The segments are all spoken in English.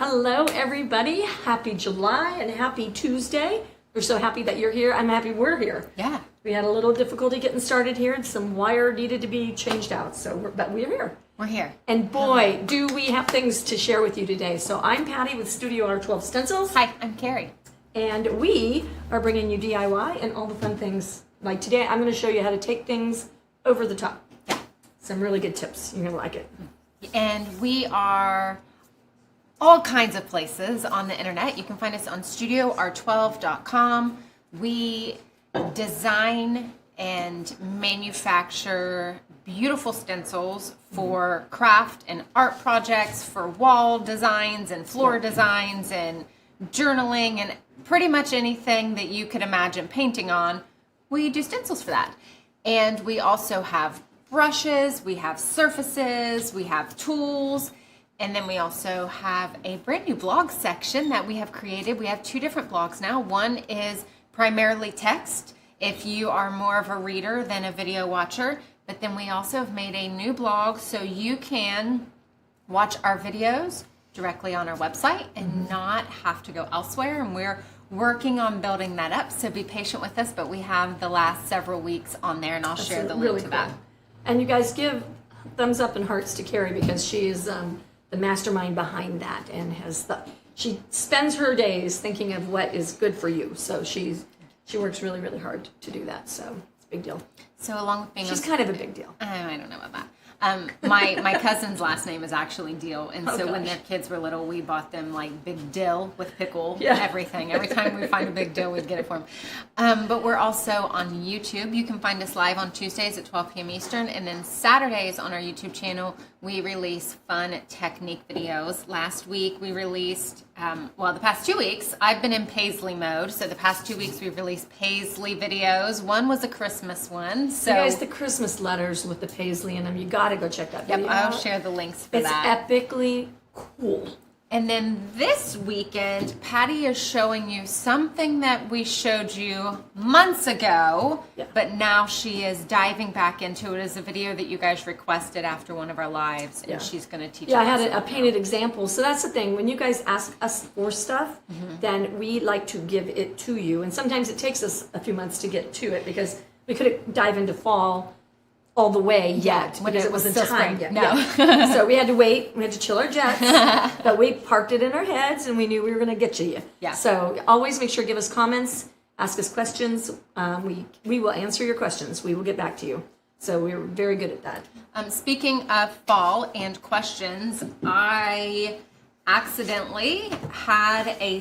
Hello, everybody. Happy July and happy Tuesday. We're so happy that you're here. I'm happy we're here. Yeah. We had a little difficulty getting started here, and some wire needed to be changed out. But we're here. We're here. And boy, do we have things to share with you today. So I'm Patty with StudioR12 Stencils. Hi, I'm Carrie. And we are bringing you DIY and all the fun things. Like today, I'm going to show you how to take things over the top. Yeah. Some really good tips. You're going to like it. And we are all kinds of places on the internet. You can find us on StudioR12.com. We design and manufacture beautiful stencils for craft and art projects, for wall designs and floor designs and journaling and pretty much anything that you could imagine painting on. We do stencils for that. And we also have brushes, we have surfaces, we have tools, and then we also have a brand new blog section that we have created. We have two different blogs now. One is primarily text, if you are more of a reader than a video watcher. But then we also have made a new blog so you can watch our videos directly on our website and not have to go elsewhere. And we're working on building that up, so be patient with us. But we have the last several weeks on there, and I'll share the link to that. And you guys give thumbs up and hearts to Carrie because she is the mastermind behind that, and she spends her days thinking of what is good for you. So she works really, really hard to do that. So it's a big deal. So along with being she's kind of a big deal. I don't know about that. My cousin's last name is actually Deal, and so when their kids were little, we bought them like Big Dill with pickle, everything. Every time we find a Big Dill, we'd get it for them. But we're also on YouTube. You can find us live on Tuesdays at 12 p.m. Eastern, and then Saturdays on our YouTube channel, we release fun technique videos. Last week, we released, the past 2 weeks, I've been in Paisley mode, so the past 2 weeks, we've released Paisley videos. One was a Christmas one. So you guys, the Christmas letters with the Paisley in them, you got to go check that video I'll out. share the links for that. It's epically cool. And then this weekend, Patty is showing you something that we showed you months ago, but now she is diving back into it as a video that you guys requested after one of our lives, and she's going to teach us. Yeah, I had a painted example. So that's the thing. When you guys ask us for stuff, then we like to give it to you. And sometimes it takes us a few months to get to it because we couldn't dive into fall all the way yet because it wasn't time yet. No. So we had to wait. We had to chill our jets, but we parked it in our heads, and we knew we were going to get you. Yeah. So always make sure to give us comments, ask us questions. We will answer your questions. We will get back to you. So we're very good at that. Speaking of fall and questions, I accidentally had a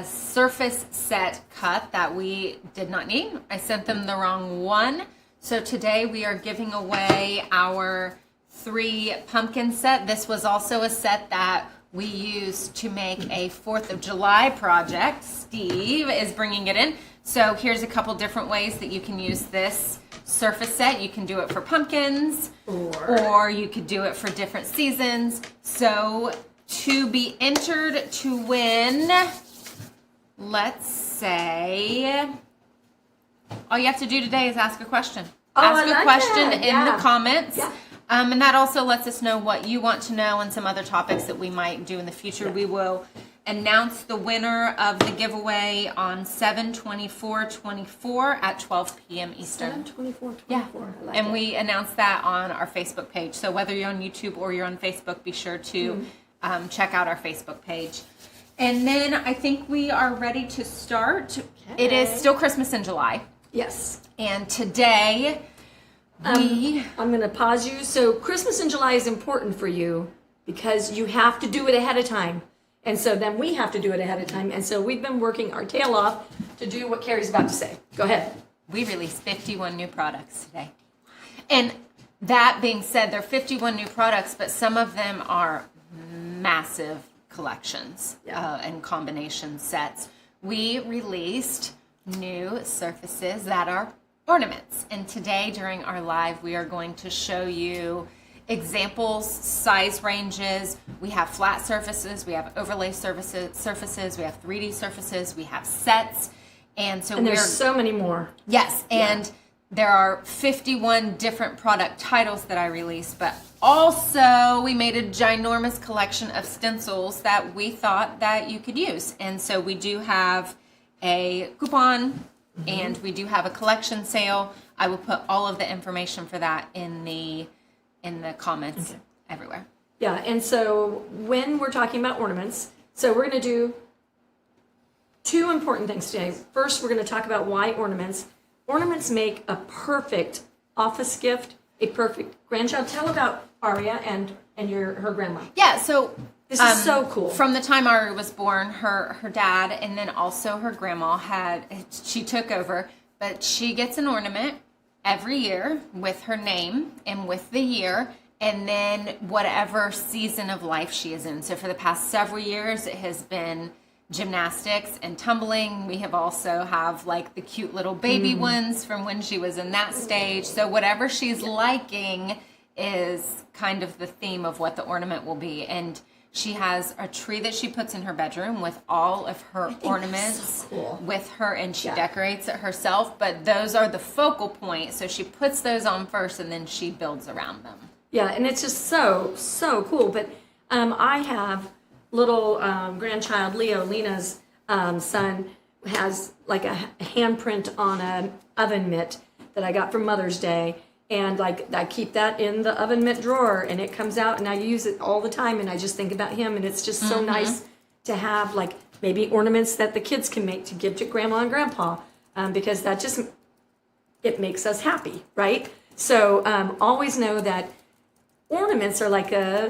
surface set cut that we did not need. I sent them the wrong one. So today we are giving away our 3 pumpkin set. This was also a set that we used to make a 4th of July project. Steve is bringing it in. So here's a couple different ways that you can use this surface set. You can do it for pumpkins, or you could do it for different seasons. So to be entered to win, let's say, all you have to do today is ask a question. Ask a question in the comments. Yeah. And that also lets us know what you want to know and some other topics that we might do in the future. We will announce the winner of the giveaway on 7/24/24 at 12 p.m. Eastern. 7/24/24. Yeah. Like and we announce that on our Facebook page. So whether you're on YouTube or you're on Facebook, be sure to check out our Facebook page. And then I think we are ready to start. Okay. It is still Christmas in July. Yes. And today, I'm going to pause you. So Christmas in July is important for you because you have to do it ahead of time. And so then we have to do it ahead of time. And so we've been working our tail off to do what Carrie's about to say. Go ahead. We released 51 new products today. And that being said, there are 51 new products, but some of them are massive collections and combination sets. We released new surfaces that are ornaments. And today during our live, we are going to show you examples, size ranges. We have flat surfaces, we have overlay surfaces, we have 3D surfaces, we have sets. And so there's so many more. Yes, and there are 51 different product titles that I released, but also we made a ginormous collection of stencils that we thought that you could use. And so we do have a coupon and we do have a collection sale. I will put all of the information for that in the comments everywhere. Yeah, and so when we're talking about ornaments, so we're going to do two important things today. First, we're going to talk about why ornaments. Ornaments make a perfect office gift, a perfect grandchild. Tell about Aria and her grandma. Yeah, so this is so cool. From the time Aria was born, her dad and then also her grandma she took over, but she gets an ornament every year with her name and with the year, and then whatever season of life she is in. So for the past several years, it has been gymnastics and tumbling. We have also have like the cute little baby ones from when she was in that stage. So whatever she's liking is kind of the theme of what the ornament will be. And she has a tree that she puts in her bedroom with all of her ornaments with her, and she decorates it herself. But those are the focal point. So she puts those on first and then she builds around them. Yeah, and it's just so cool. But I have little grandchild Lena's son has like a handprint on an oven mitt that I got for Mother's Day. And like I keep that in the oven mitt drawer, and it comes out, and I use it all the time. And I just think about him, and it's just so nice to have like maybe ornaments that the kids can make to give to Grandma and Grandpa, because that just it makes us happy, right? So always know that ornaments are like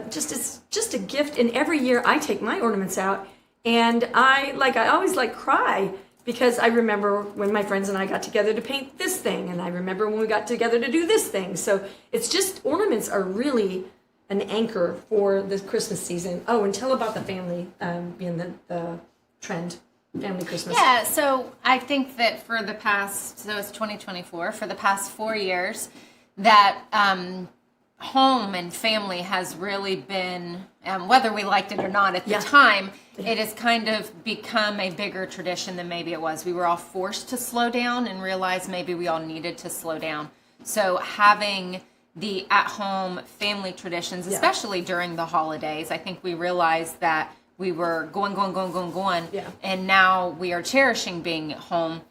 just a gift. And every year I take my ornaments out, and I always cry. Because I remember when my friends and I got together to paint this thing, and I remember when we got together to do this thing. So it's just, ornaments are really an anchor for the Christmas season. Oh, and tell about the family being the trend, family Christmas. Yeah, so I think that for the past, so it's 2024, for the past 4 years, that home and family has really been, whether we liked it or not at the time, it has kind of become a bigger tradition than maybe it was. We were all forced to slow down and realize maybe we all needed to slow down. So having the at-home family traditions, especially during the holidays, I think we realized that we were going. Yeah. And now we are cherishing being at home.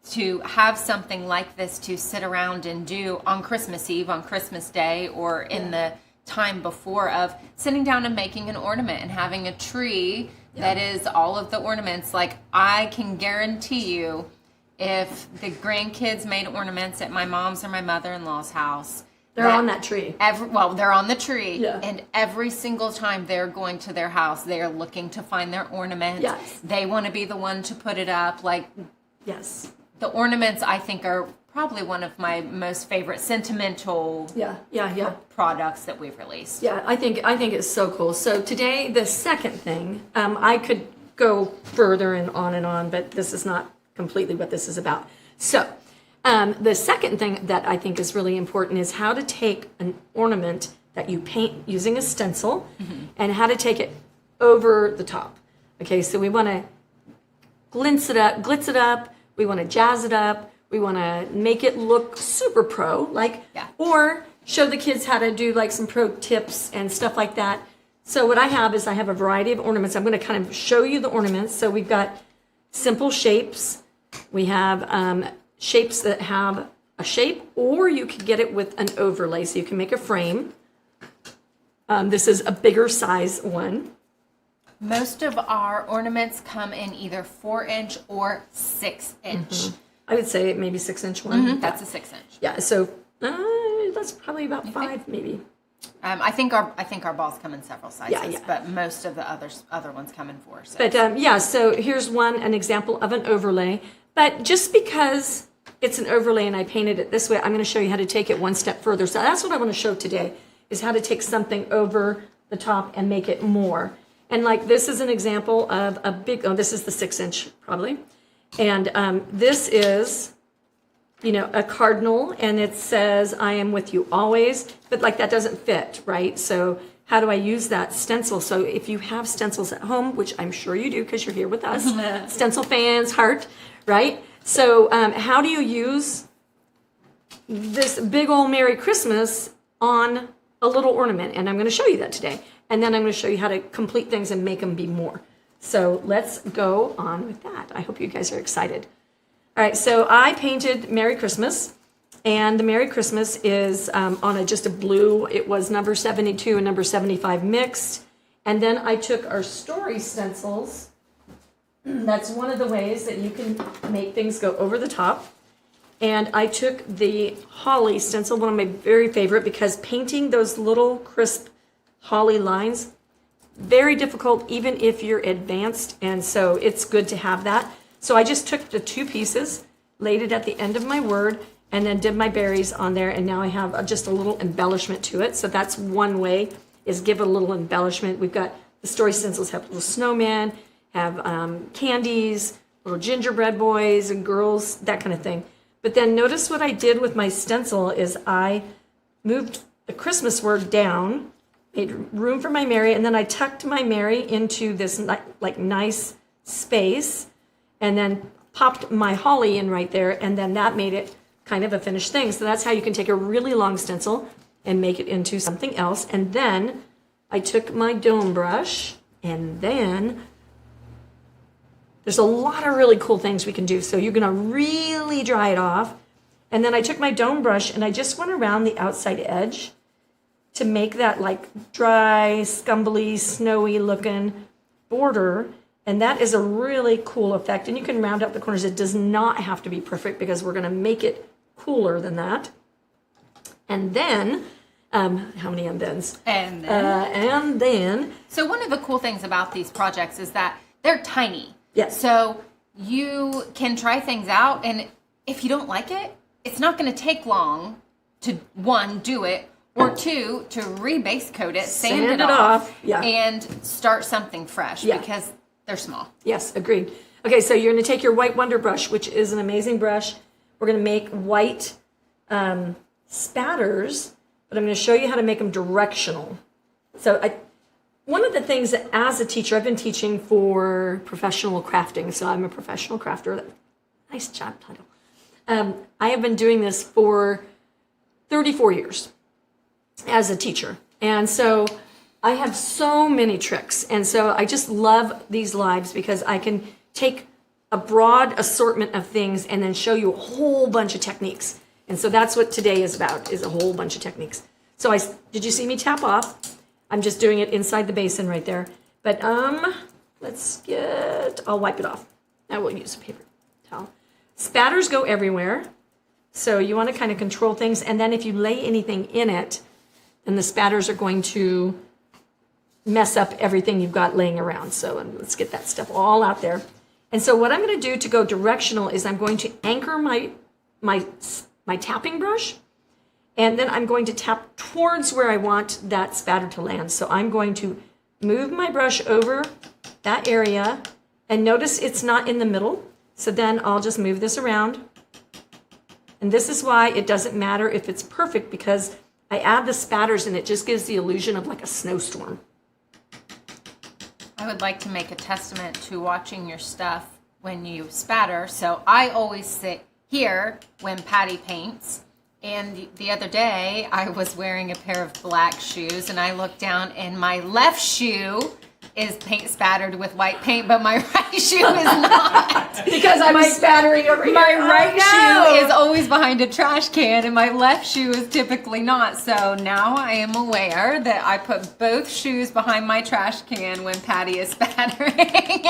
To have something like this to sit around and do on Christmas Eve, on Christmas Day, or in the time before, of sitting down and making an ornament and having a tree that is all of the ornaments. Like, I can guarantee you, if the grandkids made ornaments at my mom's or my mother-in-law's house, they're on that tree. They're on the tree. Yeah. And every single time they're going to their house, they are looking to find their ornament. Yes. They want to be the one to put it up. Yes. The ornaments, I think, are probably one of my most favorite sentimental products that we've released. Yeah, I think it's so cool. So today, the second thing, I could go further and on, but this is not completely what this is about. So the second thing that I think is really important is how to take an ornament that you paint using a stencil and how to take it over the top. Okay, so we want to glitz it up. We want to jazz it up. We want to make it look super pro, or show the kids how to do some pro tips and stuff like that. So what I have is I have a variety of ornaments. I'm going to kind of show you the ornaments. So we've got simple shapes. We have shapes that have a shape, or you could get it with an overlay. So you can make a frame. This is a bigger size one. Most of our ornaments come in either 4-inch or 6-inch. I would say maybe 6-inch one. That's a 6-inch. Yeah, so that's probably about 5, maybe. I think our balls come in several sizes, but most of the other ones come in 4. So. But so here's an example of an overlay. But just because it's an overlay and I painted it this way, I'm going to show you how to take it one step further. So that's what I want to show today, is how to take something over the top and make it more. And this is an example of a big, this is the 6-inch probably. And this is, a cardinal, and it says, I am with you always, but that doesn't fit, right? So how do I use that stencil? So if you have stencils at home, which I'm sure you do because you're here with us, stencil fans, heart, right? So how do you use this big old Merry Christmas on a little ornament, and I'm going to show you that today. And then I'm going to show you how to complete things and make them be more. So let's go on with that. I hope you guys are excited. All right, so I painted Merry Christmas, and the Merry Christmas is on just a blue. It was number 72 and number 75 mixed. And then I took our story stencils. That's one of the ways that you can make things go over the top. And I took the holly stencil, one of my very favorite, because painting those little crisp holly lines, very difficult even if you're advanced, and so it's good to have that. So I just took the two pieces, laid it at the end of my word, and then did my berries on there, and now I have just a little embellishment to it. So that's one way, is give it a little embellishment. We've got the story stencils have little snowman, have candies, little gingerbread boys and girls, that kind of thing. But then notice what I did with my stencil is I moved the Christmas word down, made room for my Mary, and then I tucked my Mary into this like nice space, and then popped my holly in right there, and then that made it kind of a finished thing. So that's how you can take a really long stencil and make it into something else. And then I took my dome brush, and then there's a lot of really cool things we can do. So you're gonna really dry it off. And then I took my dome brush and I just went around the outside edge to make that like dry, scumbly, snowy looking border. And that is a really cool effect. And you can round up the corners. It does not have to be perfect because we're gonna make it cooler than that. And then, how many and thens? And then. And then. So one of the cool things about these projects is that they're tiny. Yes. So you can try things out, and if you don't like it, it's not going to take long to, one, do it, or two, to rebase coat it, sand it off, yeah, and start something fresh, yeah, because they're small. Yes, agreed. Okay, so you're going to take your white Wonder Brush, which is an amazing brush. We're going to make white spatters, but I'm going to show you how to make them directional. So one of the things that as a teacher, I've been teaching for professional crafting, so I'm a professional crafter. Nice job title. I have been doing this for 34 years as a teacher. And so I have so many tricks. And so I just love these lives because I can take a broad assortment of things and then show you a whole bunch of techniques. And so that's what today is about, is a whole bunch of techniques. So did you see me tap off? I'm just doing it inside the basin right there. But I'll wipe it off. I will use a paper towel. Spatters go everywhere. So you want to kind of control things. And then if you lay anything in it, then the spatters are going to mess up everything you've got laying around. So let's get that stuff all out there. And so what I'm going to do to go directional is I'm going to anchor my tapping brush. And then I'm going to tap towards where I want that spatter to land. So I'm going to move my brush over that area, and notice it's not in the middle. So then I'll just move this around. And this is why it doesn't matter if it's perfect, because I add the spatters and it just gives the illusion of like a snowstorm. I would like to make a testament to watching your stuff when you spatter. So I always sit here when Patty paints. And the other day, I was wearing a pair of black shoes, and I looked down, and my left shoe is paint spattered with white paint, but my right shoe is not. Because I'm spattering over here. My right shoe is always behind a trash can, and my left shoe is typically not. So now I am aware that I put both shoes behind my trash can when Patty is spattering.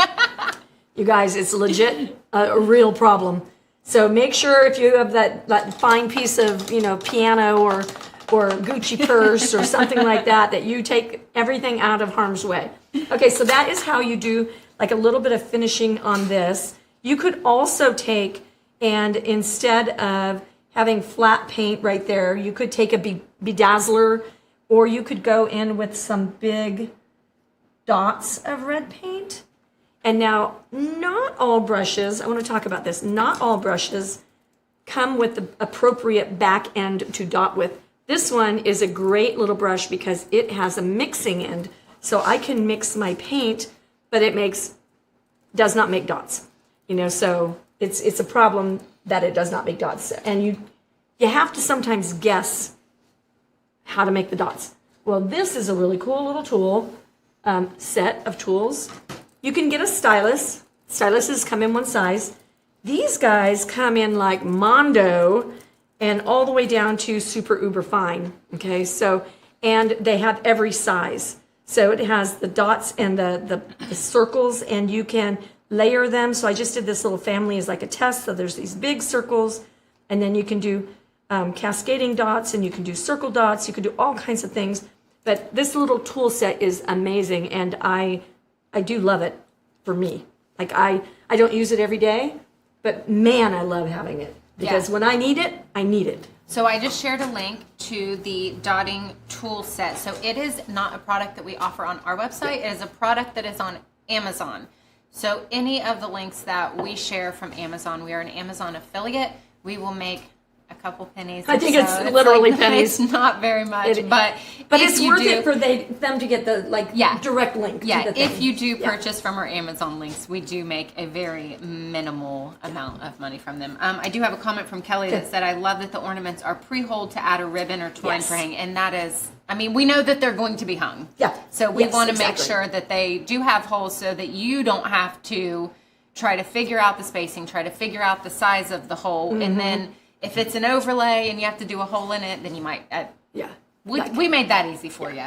You guys, it's legit a real problem. So make sure if you have that fine piece of, piano or Gucci purse or something like that, that you take everything out of harm's way. Okay, so that is how you do like a little bit of finishing on this. You could also take, and instead of having flat paint right there, you could take a bedazzler, or you could go in with some big dots of red paint. And now, not all brushes, I want to talk about this, not all brushes come with the appropriate back end to dot with. This one is a great little brush because it has a mixing end. So I can mix my paint, but it does not make dots. So it's a problem that it does not make dots. And you have to sometimes guess how to make the dots. Well, this is a really cool little tool, set of tools. You can get a stylus. Styluses come in one size. These guys come in like Mondo and all the way down to super uber fine. Okay, so, and they have every size. So it has the dots and the circles, and you can layer them. So I just did this little family as like a test. So there's these big circles, and then you can do cascading dots, and you can do circle dots. You can do all kinds of things. But this little tool set is amazing, and I do love it for me. Like I don't use it every day, but man, I love having it because when I need it, I need it. So I just shared a link to the dotting tool set. So it is not a product that we offer on our website. It is a product that is on Amazon. So any of the links that we share from Amazon, we are an Amazon affiliate. We will make a couple pennies. I think it's literally like, pennies. It's not very much, but it's worth it for them to get the direct link. Yeah, to the thing. if you do purchase from our Amazon links, we do make a very minimal amount of money from them. I do have a comment from Kelly that said, "I love that the ornaments are pre-holed to add a ribbon or twine for hang," and that is, I mean, we know that they're going to be hung. Yeah. So we want to make sure that they do have holes so that you don't have to try to figure out the spacing, try to figure out the size of the hole, and then if it's an overlay and you have to do a hole in it, then you might. We made that easy for you.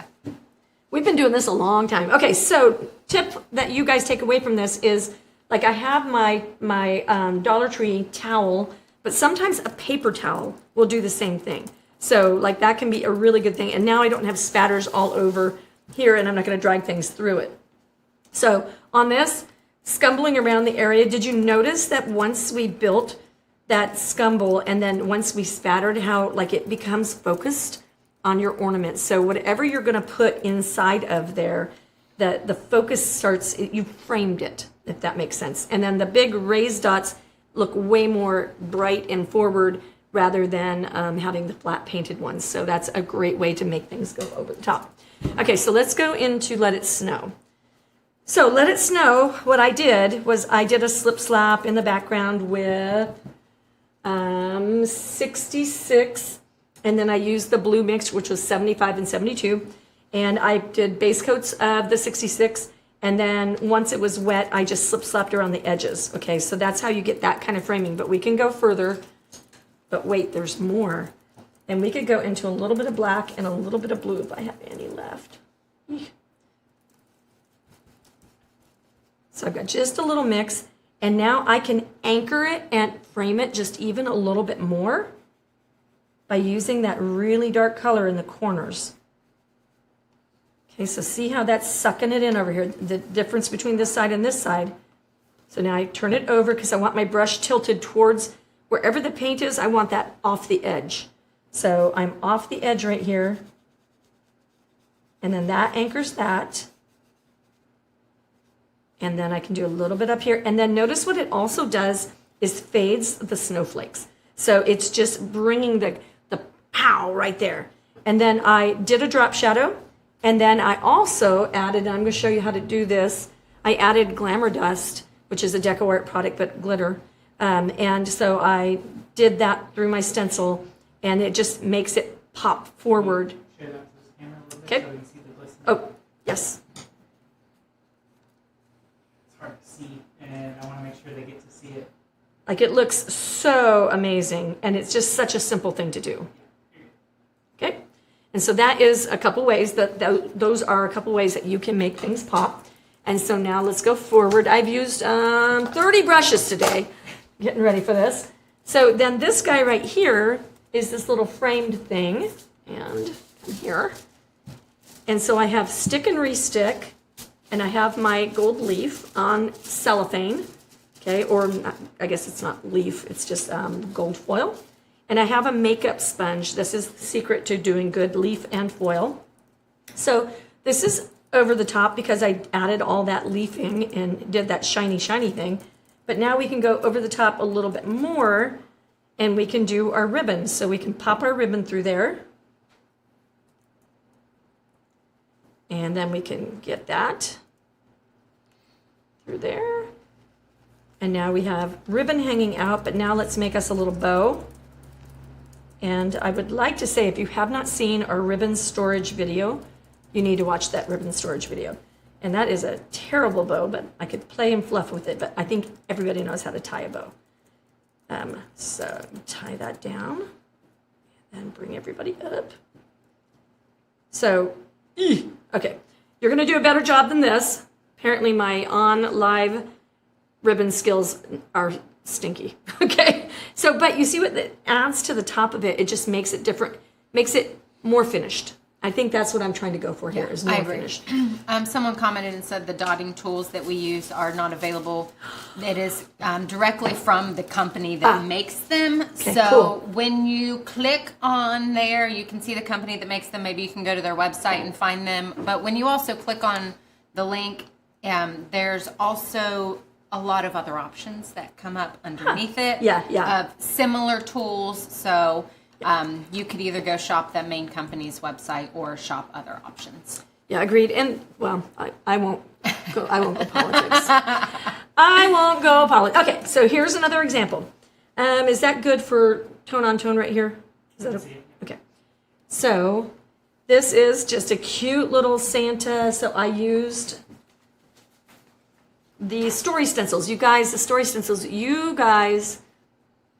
We've been doing this a long time. Okay, so tip that you guys take away from this is, like, I have my Dollar Tree towel, but sometimes a paper towel will do the same thing. So, like, that can be a really good thing. And now I don't have spatters all over here, and I'm not going to drag things through it. So on this, scumbling around the area, did you notice that once we built that scumble and then once we spattered, how like it becomes focused on your ornament? So whatever you're going to put inside of there, the focus starts, you framed it, if that makes sense. And then the big raised dots look way more bright and forward rather than having the flat painted ones. So that's a great way to make things go over the top. Okay, so let's go into Let It Snow. So Let It Snow, what I did was I did a slip slap in the background with 66, and then I used the blue mix, which was 75 and 72, and I did base coats of the 66, and then once it was wet, I just slip slapped around the edges. Okay, so that's how you get that kind of framing, but we can go further. But wait, there's more. And we could go into a little bit of black and a little bit of blue if I have any left. So I've got just a little mix. And now I can anchor it and frame it just even a little bit more by using that really dark color in the corners. Okay, so see how that's sucking it in over here, the difference between this side and this side. So now I turn it over because I want my brush tilted towards wherever the paint is. I want that off the edge. So I'm off the edge right here. And then that anchors that. And then I can do a little bit up here. And then notice what it also does is fades the snowflakes. So it's just bringing the pow right there. And then I did a drop shadow. And then I also added, and I'm going to show you how to do this, I added Glamour Dust, which is a Deco Art product, but glitter. And so I did that through my stencil, and it just makes it pop forward. Share that to this camera a little bit Okay. so we can see the glisten. Oh, yes. It's hard to see, and I want to make sure they get to see it. Like, it looks so amazing, and it's just such a simple thing to do. Okay? And so that is a couple ways those are a couple ways that you can make things pop. And so now let's go forward. I've used 30 brushes today, getting ready for this. So then this guy right here is this little framed thing, and come here. And so I have stick and restick, and I have my gold leaf on cellophane, okay, or not, I guess it's not leaf, it's just gold foil. And I have a makeup sponge. This is the secret to doing good leaf and foil. So this is over the top because I added all that leafing and did that shiny, shiny thing. But now we can go over the top a little bit more, and we can do our ribbons. So we can pop our ribbon through there. And then we can get that through there. And now we have ribbon hanging out, but now let's make us a little bow. And I would like to say, if you have not seen our ribbon storage video, you need to watch that ribbon storage video. And that is a terrible bow, but I could play and fluff with it, but I think everybody knows how to tie a bow. So tie that down and bring everybody up. So, okay, you're gonna do a better job than this. Apparently my on live ribbon skills are stinky, okay? So, but you see what it adds to the top of it, it just makes it different, makes it more finished. I think that's what I'm trying to go for here, is more I agree. finished. Someone commented and said the dotting tools that we use are not available. It is directly from the company that makes them. Okay, so cool. when you click on there, you can see the company that makes them. Maybe you can go to their website and find them. But when you also click on the link, there's also a lot of other options that come up underneath it. Yeah. Of similar tools. So you could either go shop the main company's website or shop other options. Yeah, agreed. And well, I won't go politics. I won't go politics. Okay, so here's another example. Is that good for tone on tone right here? Is that okay? So this is just a cute little Santa. So I used the story stencils. You guys, the story stencils. You guys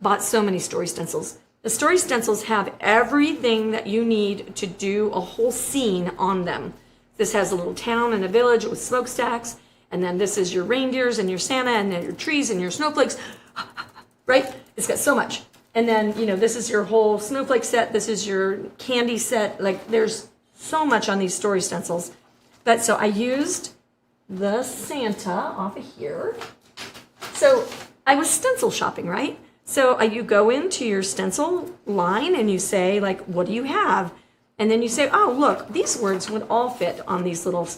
bought so many story stencils. The story stencils have everything that you need to do a whole scene on them. This has a little town and a village with smokestacks, and then this is your reindeers and your Santa and then your trees and your snowflakes, right? It's got so much. And then, you know, this is your whole snowflake set. This is your candy set. Like, there's so much on these story stencils. But so I used the Santa off of here. So I was stencil shopping, right? So you go into your stencil line and you say, like, what do you have? And then you say, oh, look, these words would all fit on these little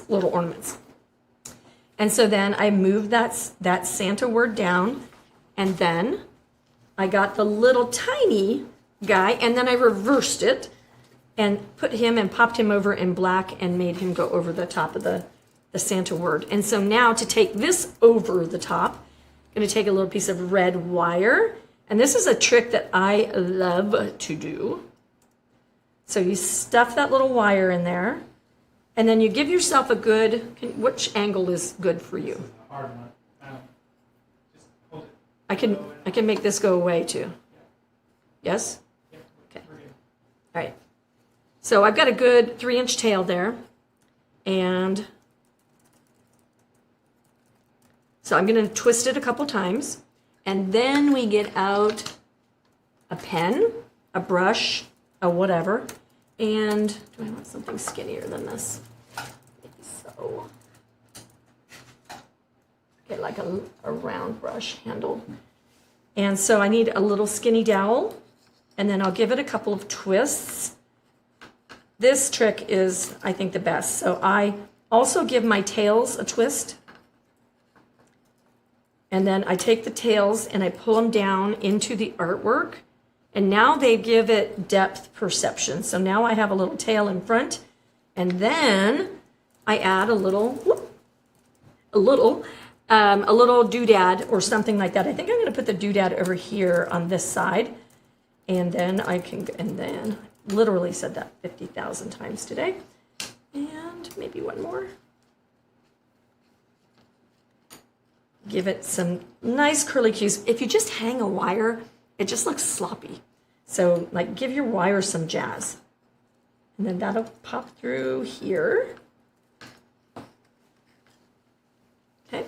ornaments. And so then I moved that Santa word down, and then I got the little tiny guy, and then I reversed it and put him and popped him over in black and made him go over the top of the Santa word. And so now to take this over the top, I'm going to take a little piece of red wire, and this is a trick that I love to do. So you stuff that little wire in there, and then you give yourself a good, which angle is good for you? This is a hard one. Just hold it. I can make this go away too. Yes? Yeah, Okay. we're good. All right. So I've got a good 3-inch tail there, and so I'm going to twist it a couple times, and then we get out a pen, a brush, a whatever, and do I want something skinnier than this? Maybe so. Get like a round brush handle. And so I need a little skinny dowel, and then I'll give it a couple of twists. This trick is, I think, the best. So I also give my tails a twist. And then I take the tails and I pull them down into the artwork. And now they give it depth perception. So now I have a little tail in front. And then I add a little doodad or something like that. I think I'm going to put the doodad over here on this side. And then literally said that 50,000 times today. And maybe one more. Give it some nice curly cues. If you just hang a wire, it just looks sloppy. So like give your wire some jazz. And then that'll pop through here. Okay.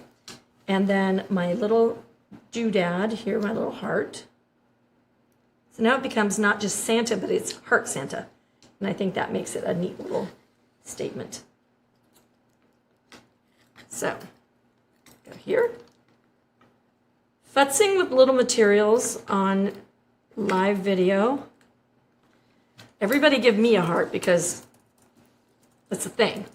And then my little doodad here, my little heart. So now it becomes not just Santa, but it's Heart Santa. And I think that makes it a neat little statement. So go here. Futzing with little materials on live video. Everybody give me a heart because that's the thing.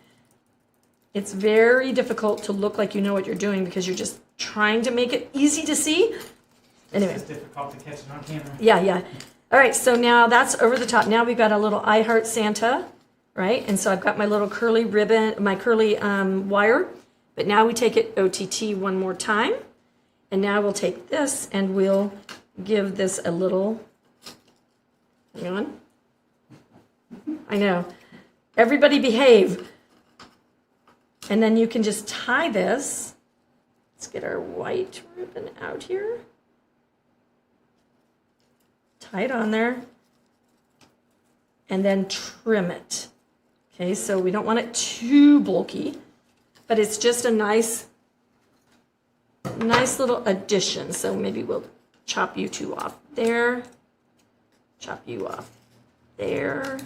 It's very difficult to look like you know what you're doing because you're just trying to make it easy to see. Anyway. It's difficult to catch it on camera. Yeah. All right, so now that's over the top. Now we've got a little I Heart Santa, right? And so I've got my little curly ribbon, my curly wire. But now we take it OTT one more time. And now we'll take this and we'll give this a little Hang on. I know. Everybody behave. And then you can just tie this. Let's get our white ribbon out here. Tie it on there. And then trim it. Okay, so we don't want it too bulky, but it's just a nice little addition. So maybe we'll chop you two off there. Chop you off there.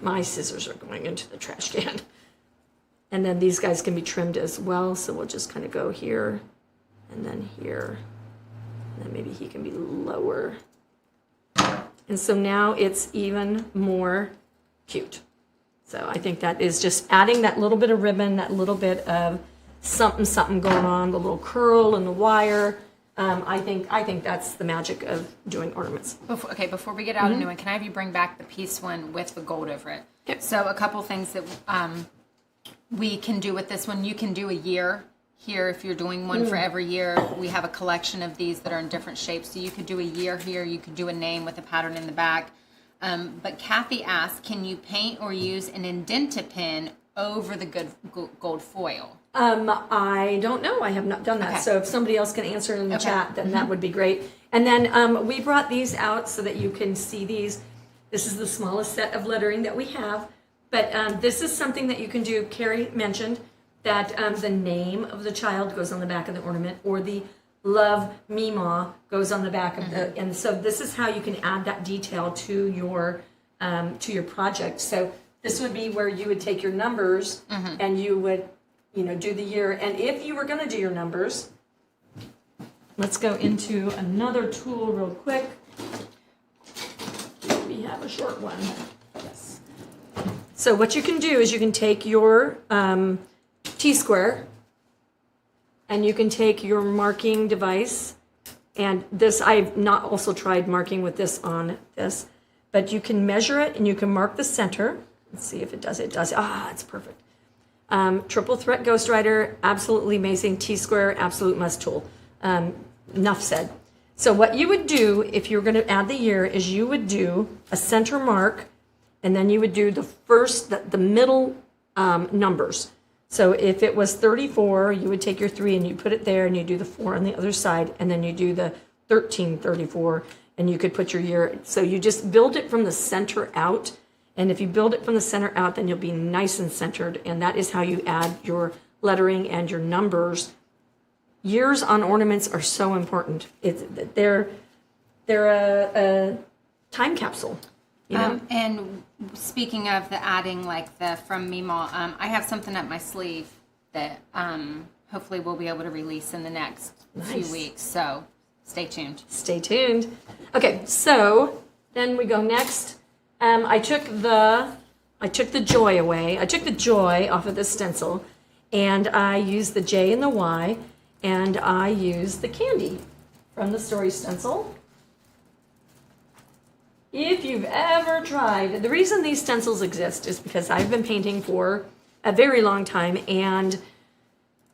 My scissors are going into the trash can. And then these guys can be trimmed as well. So we'll just kind of go here and then here. And then maybe he can be lower. And so now it's even more cute. So I think that is just adding that little bit of ribbon, that little bit of something going on, the little curl and the wire. I think that's the magic of doing ornaments. Before we get out a new one, can I have you bring back the piece one with the gold over it? Yep. So a couple things that we can do with this one. You can do a year here if you're doing one for every year. We have a collection of these that are in different shapes. So you could do a year here. You could do a name with a pattern in the back. But Kathy asked, can you paint or use an indenta pen over the gold foil? I don't know. I have not done that. Okay. So if somebody else can answer in the chat, then that would be great. And then we brought these out so that you can see these. This is the smallest set of lettering that we have. But this is something that you can do. Carrie mentioned that the name of the child goes on the back of the ornament, or the love Mima goes on the back of the, and so this is how you can add that detail to your project. So this would be where you would take your numbers and you would, do the year. And if you were going to do your numbers, let's go into another tool real quick. We have a short one. Yes. So what you can do is you can take your T-square, and you can take your marking device, and this, I've not also tried marking with this on this, but you can measure it and you can mark the center. Let's see if it does. It does. It's perfect. Triple threat Ghostwriter, absolutely amazing. T-square, absolute must tool. Enough said. So what you would do if you're going to add the year is you would do a center mark, and then you would do the middle numbers. So if it was 34, you would take your 3 and you put it there, and you do the 4 on the other side, and then you do the 1334, and you could put your year. So you just build it from the center out, and if you build it from the center out, then you'll be nice and centered, and that is how you add your lettering and your numbers. Years on ornaments are so important. They're a time capsule. And speaking of the adding, like the from Mima, I have something up my sleeve that hopefully we'll be able to release in the next few weeks. So stay tuned. Stay tuned. Okay, so then we go next. I took the joy away. I took the joy off of the stencil, and I used the J and the Y, and I used the candy from the Story Stencil. If you've ever tried, the reason these stencils exist is because I've been painting for a very long time, and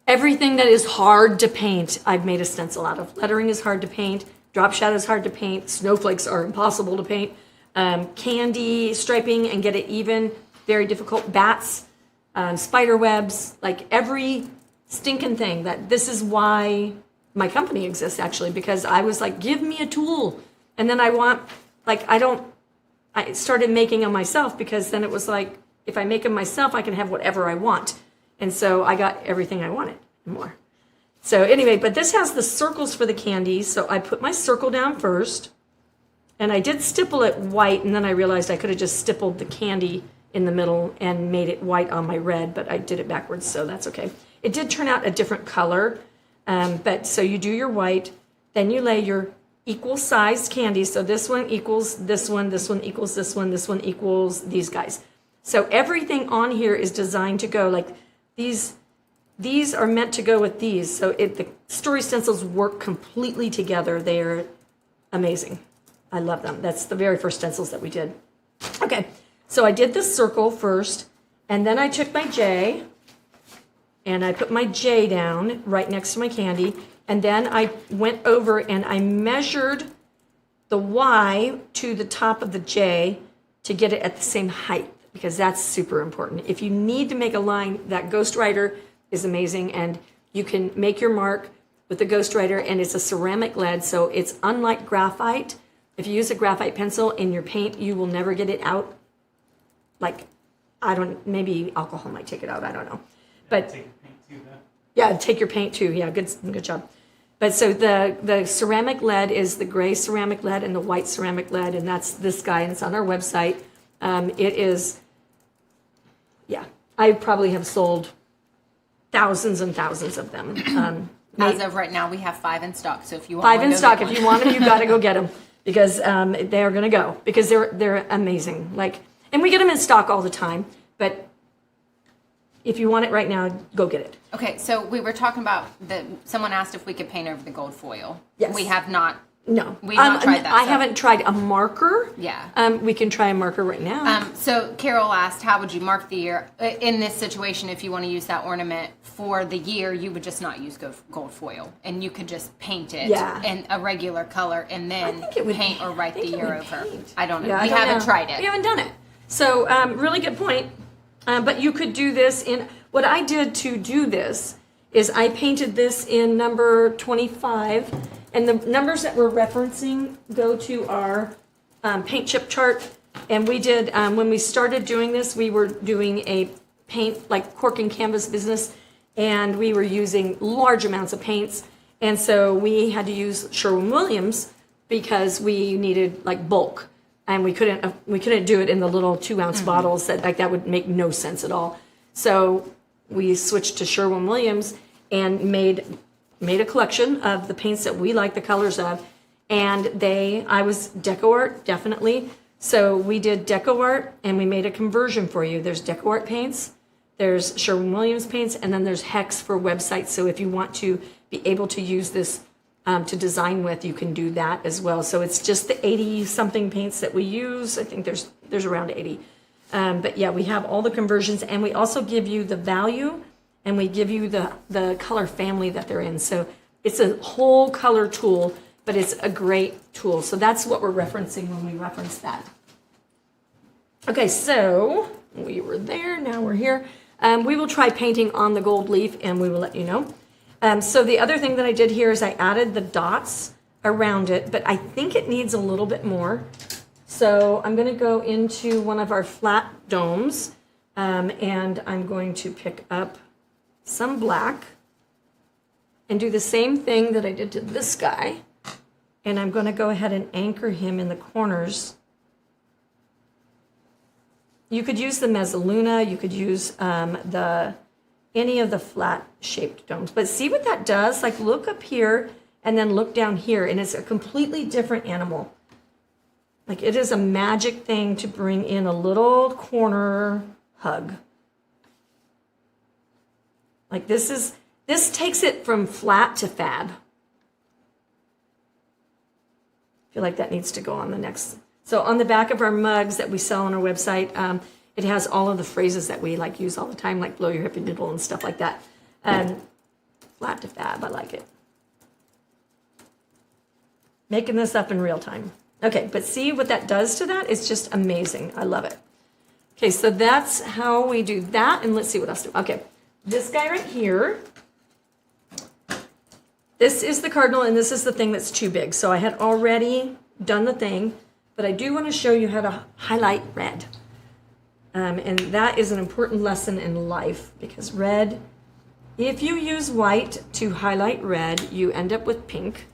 everything that is hard to paint, I've made a stencil out of. Lettering is hard to paint, drop shadow is hard to paint, snowflakes are impossible to paint, candy, striping and get it even, very difficult, bats, spider webs, like every stinking thing. This is why my company exists, actually, because I was like, give me a tool. And then I started making them myself, because then it was like, if I make them myself, I can have whatever I want. And so I got everything I wanted and more. So anyway, but this has the circles for the candy. So I put my circle down first, and I did stipple it white, and then I realized I could have just stippled the candy in the middle and made it white on my red, but I did it backwards, so that's okay. It did turn out a different color, but so you do your white, then you lay your equal sized candy. So this one equals this one equals this one equals these guys. So everything on here is designed to go like these are meant to go with these. So the Story Stencils work completely together. They're amazing. I love them. That's the very first stencils that we did. Okay, so I did this circle first, and then I took my J, and I put my J down right next to my candy, and then I went over and I measured the Y to the top of the J to get it at the same height, because that's super important. If you need to make a line, that Ghost Writer is amazing, and you can make your mark with the Ghost Writer, and it's a ceramic lead, so it's unlike graphite. If you use a graphite pencil in your paint, you will never get it out. Like, maybe alcohol might take it out, I don't know. But Take your paint too, though. yeah, take your paint too. Yeah, good job. But so the ceramic lead is the gray ceramic lead and the white ceramic lead, and that's this guy, and it's on our website. It is, yeah, I probably have sold thousands and thousands of them. As of right now, we have 5 in stock. So if you want 5 one, in go stock. get If one. you want them, you got to go get them, because they're going to go, because they're amazing. Like, and we get them in stock all the time, but if you want it right now, go get it. Okay, so we were talking about someone asked if we could paint over the gold foil. Yes. We have not. No, We've not tried that, I so- haven't tried a marker. Yeah. We can try a marker right now. So Carol asked, how would you mark the year? In this situation, if you want to use that ornament for the year, you would just not use gold foil. And you could just paint it Yeah. in a regular color and I then think it would paint or write I think the it year would over. paint. I don't know. Yeah, We I don't haven't know. tried it. We haven't done it. So, really good point. But you could do this in, what I did to do this is I painted this in number 25, and the numbers that we're referencing go to our paint chip chart. And we did, when we started doing this, we were doing a paint, like cork and canvas business, and we were using large amounts of paints. And so we had to use Sherwin-Williams because we needed like bulk. And we couldn't do it in the little 2-ounce bottles that would make no sense at all. So we switched to Sherwin-Williams and made a collection of the paints that we like the colors of. And I was deco art, definitely. So we did deco art, and we made a conversion for you. There's deco art paints, there's Sherwin-Williams paints, and then there's hex for websites. So if you want to be able to use this to design with, you can do that as well. So it's just the 80-something paints that we use. I think there's around 80. But yeah, we have all the conversions, and we also give you the value, and we give you the color family that they're in. So it's a whole color tool, but it's a great tool. So that's what we're referencing when we reference that. Okay, so we were there, now we're here. We will try painting on the gold leaf, and we will let you know. So the other thing that I did here is I added the dots around it, but I think it needs a little bit more. So I'm going to go into one of our flat domes, and I'm going to pick up some black and do the same thing that I did to this guy. And I'm going to go ahead and anchor him in the corners. You could use the mezzaluna, you could use any of the flat shaped domes. But see what that does? Like, look up here and then look down here, and it's a completely different animal. Like, it is a magic thing to bring in a little corner hug. Like, this takes it from flat to fab. I feel like that needs to go on the next. So on the back of our mugs that we sell on our website, it has all of the phrases that we like use all the time, like blow your hippie diddle and stuff like that. Flat to fab, I like it. Making this up in real time. Okay, but see what that does to that? It's just amazing. I love it. Okay, so that's how we do that. And let's see what else do. Okay, this guy right here. This is the cardinal, and this is the thing that's too big. So I had already done the thing, but I do want to show you how to highlight red. And that is an important lesson in life, because red, if you use white to highlight red, you end up with pink,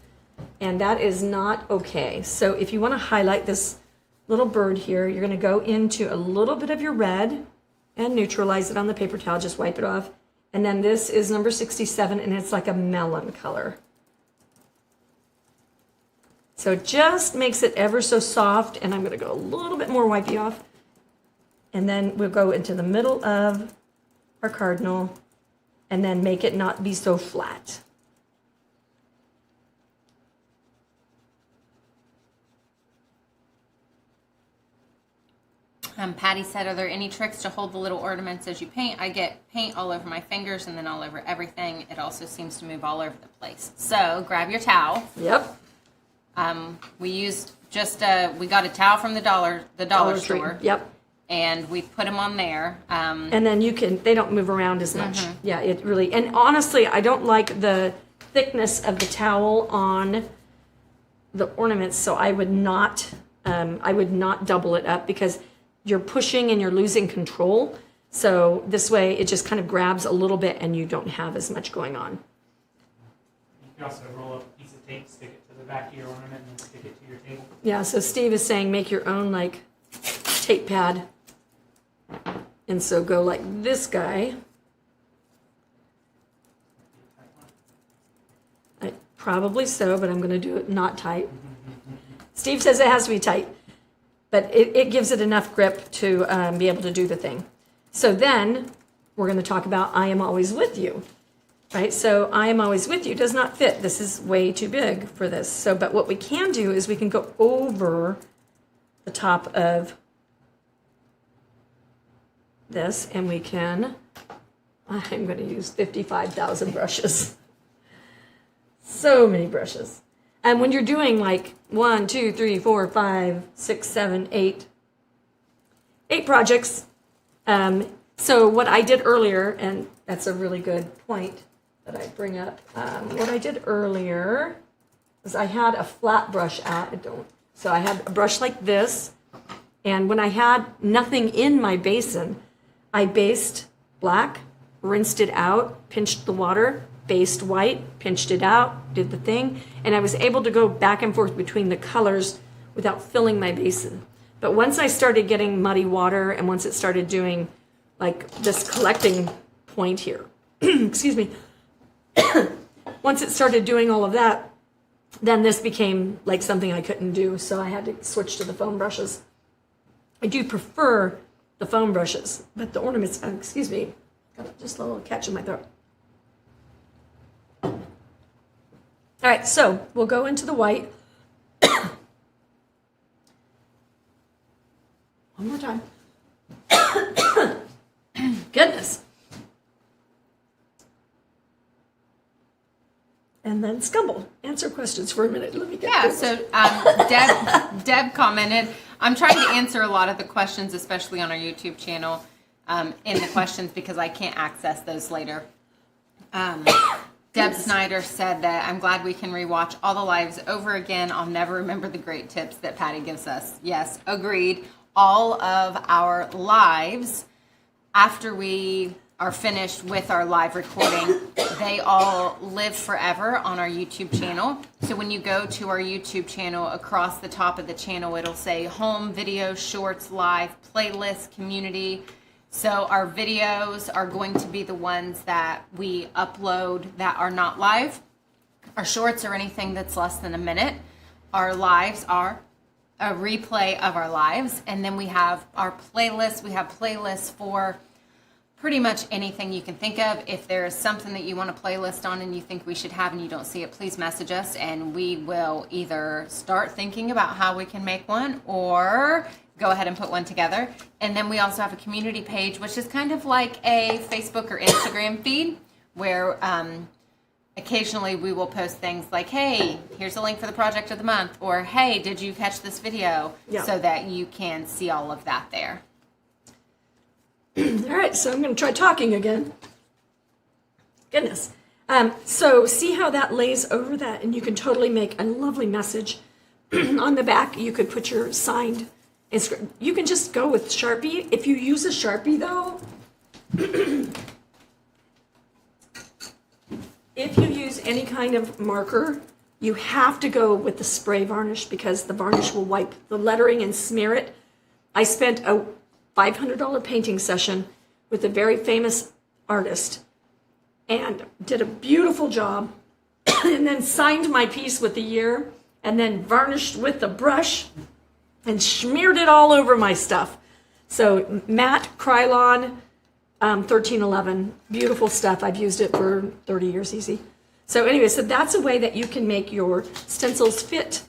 and that is not okay. So if you want to highlight this little bird here, you're going to go into a little bit of your red and neutralize it on the paper towel, just wipe it off. And then this is number 67, and it's like a melon color. So it just makes it ever so soft, and I'm going to go a little bit more wipey off. And then we'll go into the middle of our cardinal and then make it not be so flat. Patty said, are there any tricks to hold the little ornaments as you paint? I get paint all over my fingers and then all over everything. It also seems to move all over the place. So grab your towel. Yep. We used just we got a towel from the dollar Tree. store. Yep. And we put them on there. And then they don't move around as much. Yeah, it really, and honestly, I don't like the thickness of the towel on the ornaments, so I would not double it up because you're pushing and you're losing control. So this way it just kind of grabs a little bit and you don't have as much going on. You can also roll up a piece of tape, stick it to the back of your ornament, and then stick it to your table. Yeah, so Steve is saying make your own like tape pad. And so go like this guy. Probably so, but I'm going to do it not tight. Steve says it has to be tight, but it gives it enough grip to be able to do the thing. So then we're going to talk about I am always with you, right? So I am always with you does not fit. This is way too big for this. So, but what we can do is we can go over the top of this and we can, I'm going to use 55,000 brushes. So many brushes. And when you're doing like 1, 2, 3, 4, 5, 6, 7, 8 projects. So what I did earlier, and that's a really good point that I bring up. What I did earlier was I had a flat brush out. So I had a brush like this. And when I had nothing in my basin, I based black, rinsed it out, pinched the water, based white, pinched it out, did the thing, and I was able to go back and forth between the colors without filling my basin. But once I started getting muddy water and once it started doing like this collecting point here, excuse me, once it started doing all of that, then this became like something I couldn't do, so I had to switch to the foam brushes. I do prefer the foam brushes, but the ornaments, excuse me, got just a little catch in my throat. All right, so we'll go into the white. One more time. Goodness. And then Scumble. Answer questions for a minute. Let me get this. So Deb commented, I'm trying to answer a lot of the questions, especially on our YouTube channel, in the questions because I can't access those later. Deb Snyder said that I'm glad we can rewatch all the lives over again. I'll never remember the great tips that Patty gives us. Yes, agreed. All of our lives, after we are finished with our live recording, they all live forever on our YouTube channel. So when you go to our YouTube channel, across the top of the channel, it'll say home, video, shorts, live, playlist, community. So our videos are going to be the ones that we upload that are not live. Our shorts are anything that's less than a minute. Our lives are a replay of our lives. And then we have our playlists. We have playlists for pretty much anything you can think of. If there is something that you want a playlist on and you think we should have and you don't see it, please message us and we will either start thinking about how we can make one or go ahead and put one together. And then we also have a community page, which is kind of like a Facebook or Instagram feed where occasionally we will post things like, hey, here's a link for the project of the month, or hey, did you catch this video? Yeah. So that you can see all of that there. All right, so I'm going to try talking again. Goodness. So see how that lays over that, and you can totally make a lovely message. On the back, you could put your signed. You can just go with Sharpie. If you use a Sharpie, though, if you use any kind of marker, you have to go with the spray varnish because the varnish will wipe the lettering and smear it. I spent a $500 painting session with a very famous artist and did a beautiful job and then signed my piece with the year and then varnished with the brush and smeared it all over my stuff. So matte Krylon 1311, beautiful stuff. I've used it for 30 years easy. So anyway, so that's a way that you can make your stencils fit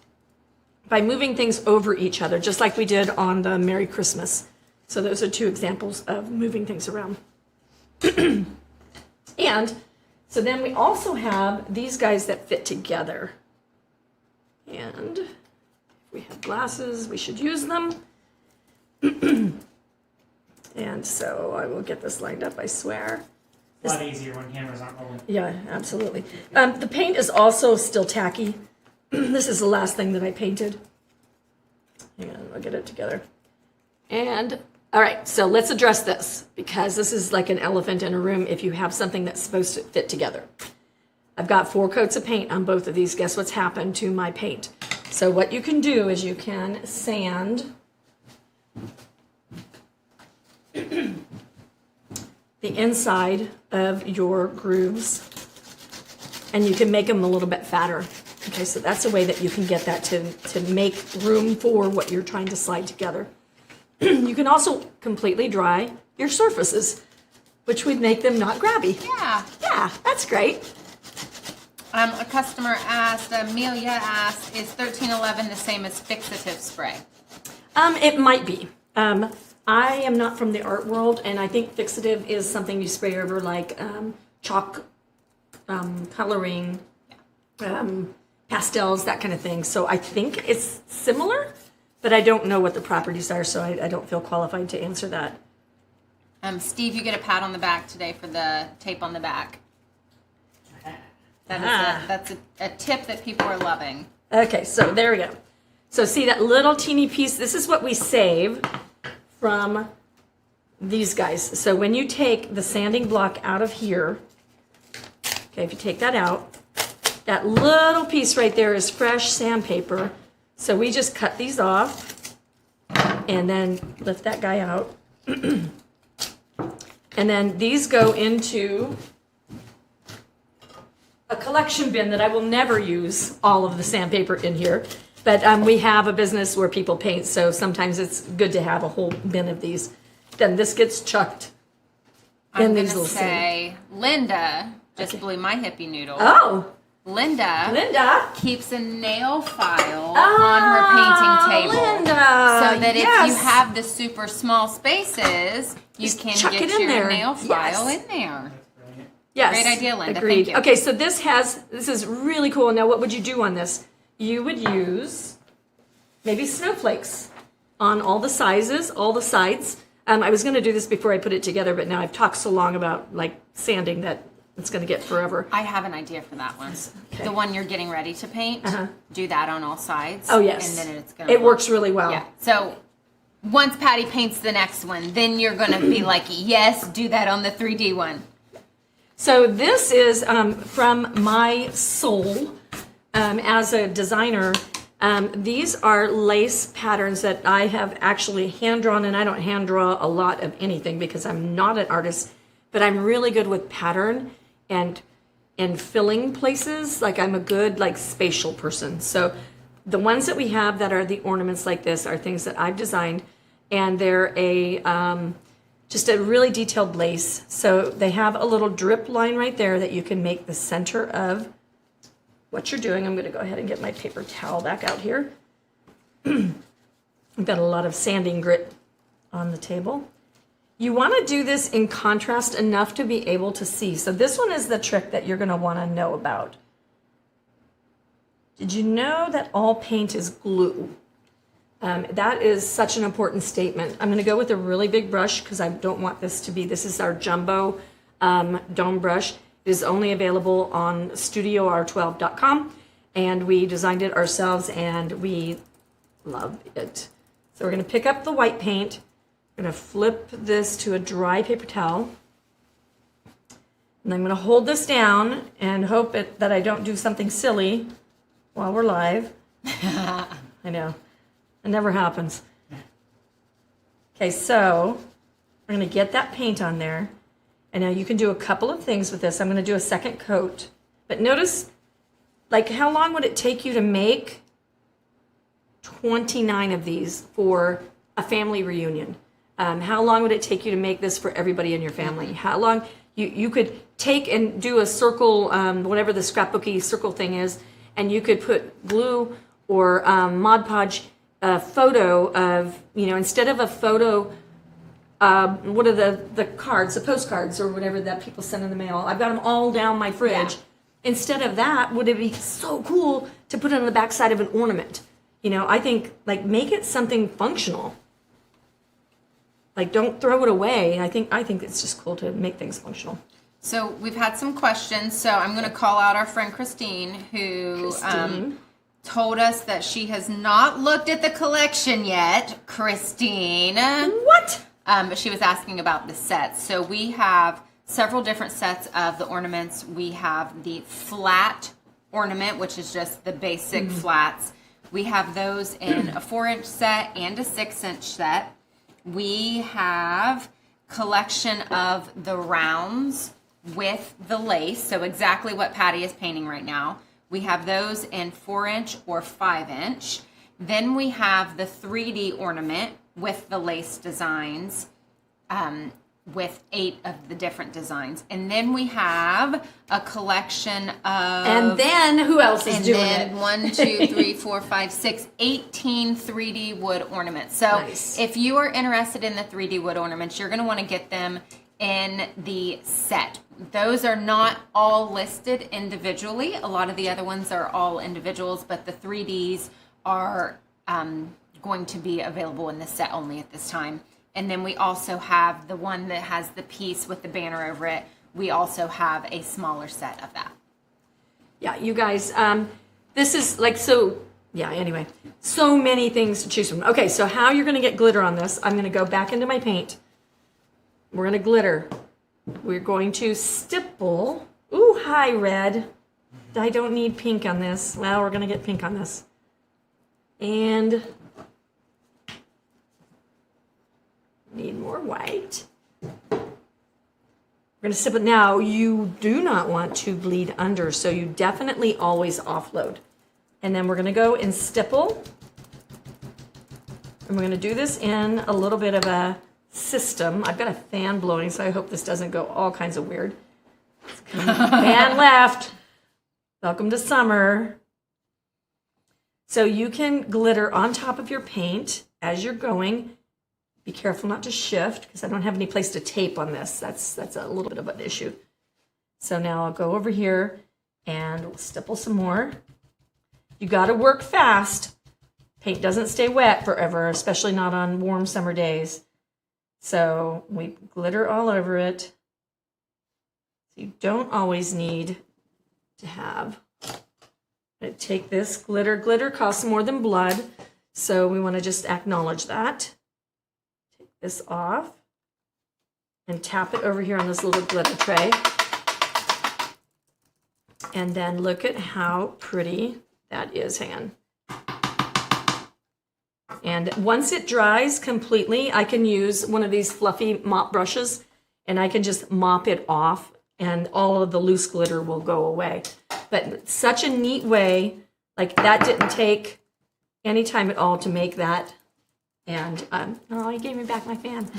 by moving things over each other, just like we did on the Merry Christmas. So those are two examples of moving things around. And so then we also have these guys that fit together. And if we have glasses, we should use them. And so I will get this lined up, I swear. It's a lot easier when cameras aren't rolling. Yeah, absolutely. The paint is also still tacky. This is the last thing that I painted. Hang on, I'll get it together. And, all right, so let's address this, because this is like an elephant in a room if you have something that's supposed to fit together. I've got 4 coats of paint on both of these. Guess what's happened to my paint? So what you can do is you can sand the inside of your grooves, and you can make them a little bit fatter. Okay, so that's a way that you can get that to make room for what you're trying to slide together. You can also completely dry your surfaces, which would make them not grabby. Yeah. Yeah, that's great. A customer asked, Amelia asked, is 1311 the same as fixative spray? It might be. I am not from the art world, and I think fixative is something you spray over like chalk, coloring, pastels, that kind of thing. So I think it's similar, but I don't know what the properties are, so I don't feel qualified to answer that. Steve, you get a pat on the back today for the tape on the back. That's a tip that people are loving. Okay, so there we go. So see that little teeny piece? This is what we save from these guys. So when you take the sanding block out of here, okay, if you take that out, that little piece right there is fresh sandpaper. So we just cut these off and then lift that guy out. And then these go into a collection bin that I will never use all of the sandpaper in here. But we have a business where people paint, so sometimes it's good to have a whole bin of these. Then this gets chucked I'm in going these to little say, Linda just blew my hippie noodle. Oh, Linda keeps a nail file on her painting table. Linda, so that yes. if you have the super small spaces, you Just can chuck get it in your there. nail file Yes. in there. That's brilliant. yes. Great idea, Linda. Agreed. Thank you. Okay, so this is really cool. Now, what would you do on this? You would use maybe snowflakes on all the sizes, all the sides. I was going to do this before I put it together, but now I've talked so long about like sanding that it's going to get forever. I have an idea for that one. Okay. The one you're getting ready to paint, do that on all sides. Oh, yes. And then it's going It works really well. Yeah. So once Patty paints the next one, then you're going to be like, yes, do that on the 3D one. So this is from my soul as a designer. These are lace patterns that I have actually hand drawn, and I don't hand draw a lot of anything because I'm not an artist, but I'm really good with pattern and filling places. Like I'm a good like spatial person. So the ones that we have that are the ornaments like this are things that I've designed, and they're just a really detailed lace. So they have a little drip line right there that you can make the center of what you're doing. I'm going to go ahead and get my paper towel back out here. I've got a lot of sanding grit on the table. You want to do this in contrast enough to be able to see. So this one is the trick that you're going to want to know about. Did you know that all paint is glue? That is such an important statement. I'm going to go with a really big brush because I don't want this to be, this is our jumbo dome brush. It is only available on StudioR12.com, and we designed it ourselves and we love it. So we're going to pick up the white paint. I'm going to flip this to a dry paper towel. And I'm going to hold this down and hope that I don't do something silly while we're live. I know. It never happens. Okay, so we're going to get that paint on there. And now you can do a couple of things with this. I'm going to do a second coat. But notice, like, how long would it take you to make 29 of these for a family reunion? How long would it take you to make this for everybody in your family? How long you could take and do a circle, whatever the scrapbooky circle thing is, and you could put glue or Mod Podge a photo of, instead of a photo, what are the cards, the postcards or whatever that people send in the mail. I've got them all down my fridge. Yeah. Instead of that, would it be so cool to put it on the back side of an ornament. You know, I think, like, make it something functional. Like, don't throw it away. I think it's just cool to make things functional. So we've had some questions. So I'm going to call out our friend Christine, who told us that she has not looked at the collection yet. Christine. What? But she was asking about the sets. So we have several different sets of the ornaments. We have the flat ornament, which is just the basic flats. We have those in a 4-inch set and a 6-inch set. We have collection of the rounds with the lace, so exactly what Patty is painting right now. We have those in 4-inch or 5-inch. Then we have the 3D ornament with the lace designs, with 8 of the different designs. And then we have a collection of... And then who else is doing then it? 1, 2, 3, 4, 5, 6, 18 3D wood ornaments. So Nice. if you are interested in the 3D wood ornaments, you're going to want to get them in the set. Those are not all listed individually. A lot of the other ones are all individuals, but the 3Ds are going to be available in the set only at this time. And then we also have the one that has the piece with the banner over it. We also have a smaller set of that. Yeah, you guys, this is like, so, yeah, anyway, so many things to choose from. Okay, so how you're going to get glitter on this, I'm going to go back into my paint. We're going to glitter. We're going to stipple. Ooh, hi, red. I don't need pink on this. Well, we're going to get pink on this. And need more white. We're going to stipple. Now, you do not want to bleed under, so you definitely always offload. And then we're going to go and stipple. And we're going to do this in a little bit of a system. I've got a fan blowing, so I hope this doesn't go all kinds of weird. Fan left. Welcome to summer. So you can glitter on top of your paint as you're going. Be careful not to shift, because I don't have any place to tape on this. That's a little bit of an issue. So now I'll go over here and we'll stipple some more. You got to work fast. Paint doesn't stay wet forever, especially not on warm summer days. So we glitter all over it. So you don't always need to have. Take this glitter. Glitter costs more than blood, so we want to just acknowledge that. Take this off and tap it over here on this little glitter tray. And then look at how pretty that is, hang on. And once it dries completely, I can use one of these fluffy mop brushes and I can just mop it off and all of the loose glitter will go away. But such a neat way, like that didn't take any time at all to make that. And, oh, he gave me back my fan.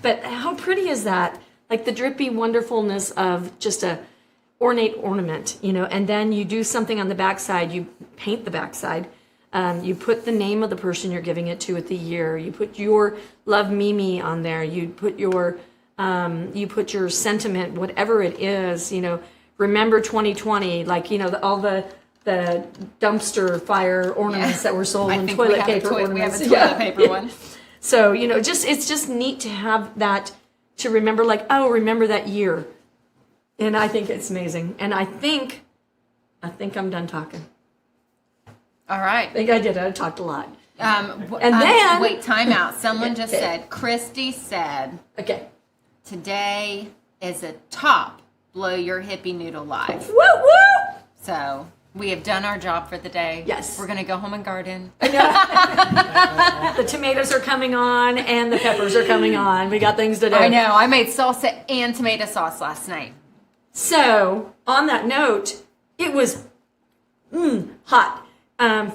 But how pretty is that? Like the drippy wonderfulness of just a ornate ornament, you know, and then you do something on the backside, you paint the backside. You put the name of the person you're giving it to at the year. You put your love Mimi on there. You put your sentiment, whatever it is, you know, remember 2020, like, you know, all the dumpster fire ornaments that were sold in toilet paper ornaments. We have a toilet paper one. So, you know, it's just neat to have that, to remember, like, oh, remember that year. And I think it's amazing. And I think I'm done talking. All right. I think I did. I talked a lot. And then... Wait, time out. Someone just said, Christy said, okay, today is a top Blow Your Hippie Noodle Live. Woo, woo! So we have done our job for the day. Yes. We're going to go home and garden. The tomatoes are coming on and the peppers are coming on. We got things to do. I know. I made salsa and tomato sauce last night. So, on that note, it was hot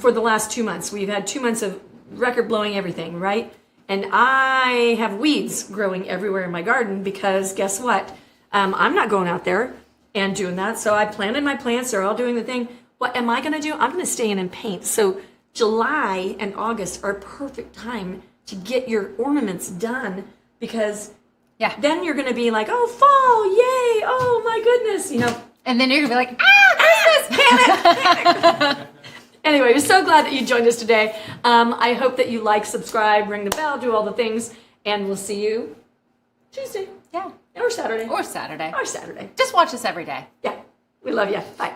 for the last 2 months. We've had 2 months of record-blowing everything, right? And I have weeds growing everywhere in my garden because guess what? I'm not going out there and doing that. So I planted my plants. They're all doing the thing. What am I going to do? I'm going to stay in and paint. So July and August are a perfect time to get your ornaments done because then you're going to be like, oh, fall, yay, oh my goodness. You know, And then you're going to be like, ah, Christmas! Anyway, we're so glad that you joined us today. I hope that you like, subscribe, ring the bell, do all the things, and we'll see you Tuesday. Yeah. Or Saturday. Or Saturday. Or Saturday. Just watch us every day. Yeah. We love you. Bye.